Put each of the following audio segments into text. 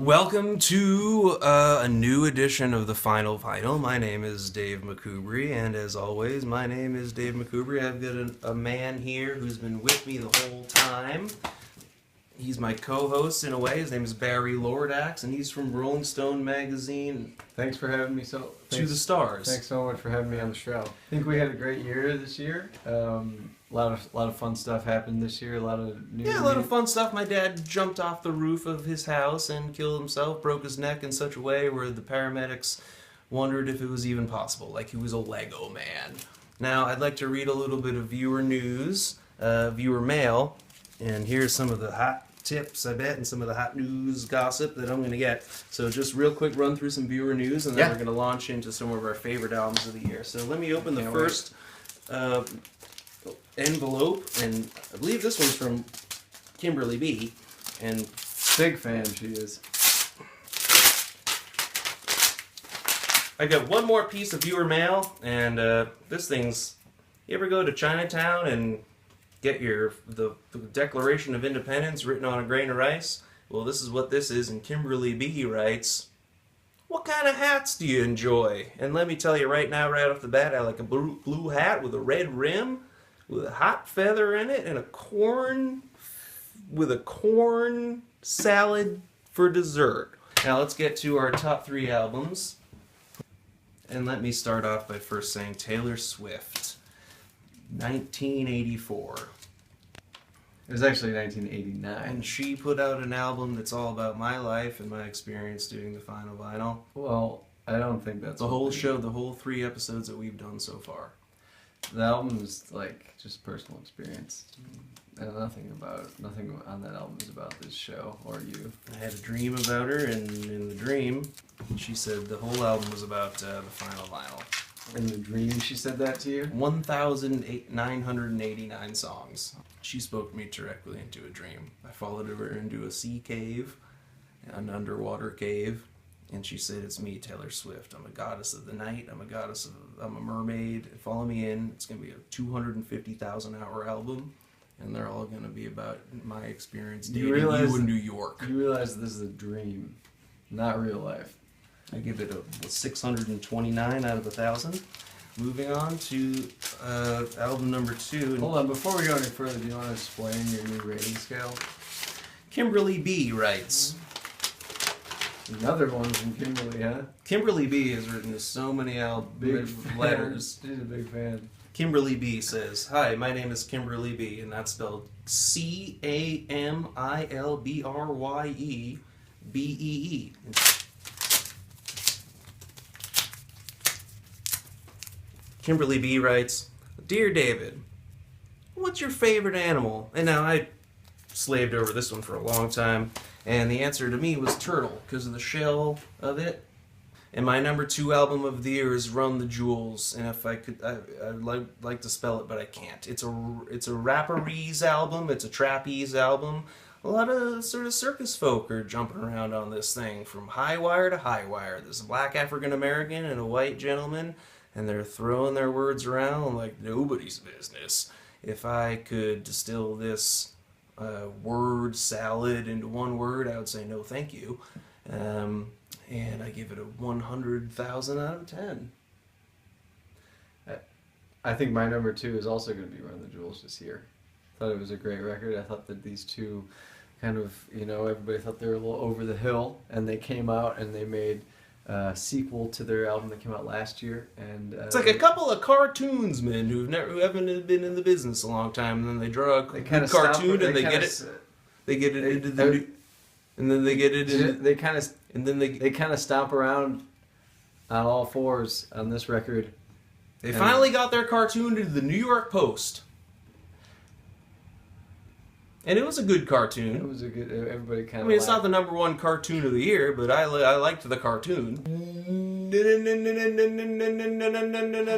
Welcome to a new edition of the Final Vinyl. My name is Dave McCoubry, and as always, my name is Dave McCoubry. I've got a man here who's been with me the whole time. He's my co-host in a way. His name is Barry Lordax, and he's from Rolling Stone magazine. Thanks for having me. To the stars. Thanks so much for having me on the show. I think we had a great year this year. A lot of fun stuff happened this year. A lot of fun stuff. My dad jumped off the roof of his house and killed himself, broke his neck in such a way where the paramedics wondered if it was even possible, like he was a Lego man. Now, I'd like to read a little bit of viewer news, viewer mail, and here's some of the hot tips, I bet, and some of the hot news gossip that I'm going to get. So just real quick run through some viewer news, and then we're going to launch into some of our favorite albums of the year. So let me open the first envelope, and I believe this one's from Kimberly B. And big fan she is. I got one more piece of viewer mail, and this thing's... You ever go to Chinatown and get the Declaration of Independence written on a grain of rice? Well, this is what this is, and Kimberly B writes, "What kind of hats do you enjoy?" And let me tell you right now, right off the bat, I like a blue hat with a red rim, with a hot feather in it, and a corn salad for dessert. Now let's get to our top 3 albums. And let me start off by first saying Taylor Swift, 1984. It was actually 1989. And she put out an album that's all about my life and my experience doing the Final Vinyl. Well, I don't think that's the whole show, the whole 3 episodes that we've done so far. The album is like just personal experience. And nothing on that album is about this show or you. I had a dream about her, and in the dream, she said the whole album was about the Final Vinyl. In the dream, she said that to you? 1,989 songs. She spoke me directly into a dream. I followed her into a sea cave, an underwater cave, and she said, "It's me, Taylor Swift. I'm a goddess of the night. I'm a mermaid. Follow me in. It's going to be a 250,000 hour album, and they're all going to be about my experience dating you in New York." You realize this is a dream, not real life. I give it a 629 out of 1,000. Moving on to album number 2. Hold on, before we go any further, do you want to explain your new rating scale? Kimberly B writes. Another one from Kimberly, huh? Kimberly B has written so many letters. She's a big fan. Kimberly B says, "Hi, my name is Kimberly B, and that's spelled CAMILBRYEBEE. Kimberly B writes, "Dear David, what's your favorite animal?" And now I slaved over this one for a long time, and the answer to me was turtle, because of the shell of it. And my number 2 album of the year is Run the Jewels, and if I could, I'd like to spell it, but I can't. It's a rapperese album, it's a trapeze album. A lot of sort of circus folk are jumping around on this thing, from high wire to high wire. There's a black African-American and a white gentleman, and they're throwing their words around like nobody's business. If I could distill this word salad into one word, I would say no thank you. And I give it a 100,000 out of 10. I think my number 2 is also going to be Run the Jewels this year. I thought it was a great record. I thought that these two kind of, everybody thought they were a little over the hill, and they came out and they made a sequel to their album that came out last year. And it's like a couple of cartoonsmen who haven't been in the business a long time, and then they draw a cartoon and they get it into the new, and then they get it in, they kind of stomp around on all fours on this record. They finally got their cartoon into the New York Post. And it was a good cartoon. It was a good... Everybody kind of... I mean, it's not the number 1 cartoon of the year, but I liked the cartoon.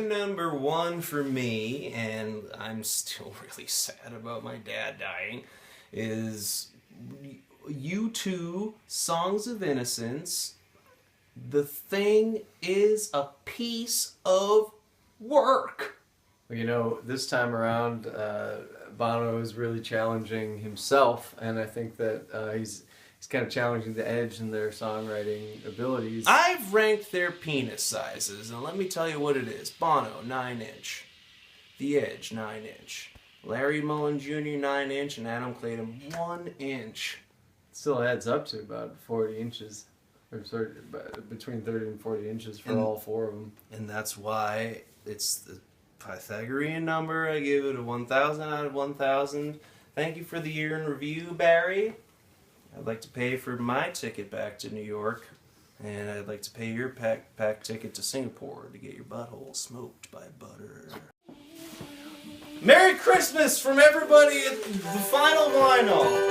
Number 1 for me, and I'm still really sad about my dad dying, is U2, Songs of Innocence. The thing is a piece of work. This time around, Bono is really challenging himself, and I think that he's it's kind of challenging the Edge and their songwriting abilities. I've ranked their penis sizes, and let me tell you what it is. Bono, 9-inch. The Edge, 9-inch. Larry Mullen Jr., 9-inch, and Adam Clayton, 1-inch. Still adds up to about 40 inches. Or sorry, between 30 and 40 inches for all four of them. And that's why it's the Pythagorean number. I give it a 1,000 out of 1,000. Thank you for the year in review, Barry. I'd like to pay for my ticket back to New York. And I'd like to pay your pack ticket to Singapore to get your butthole smoked by butter. Merry Christmas from everybody at the final vinyl.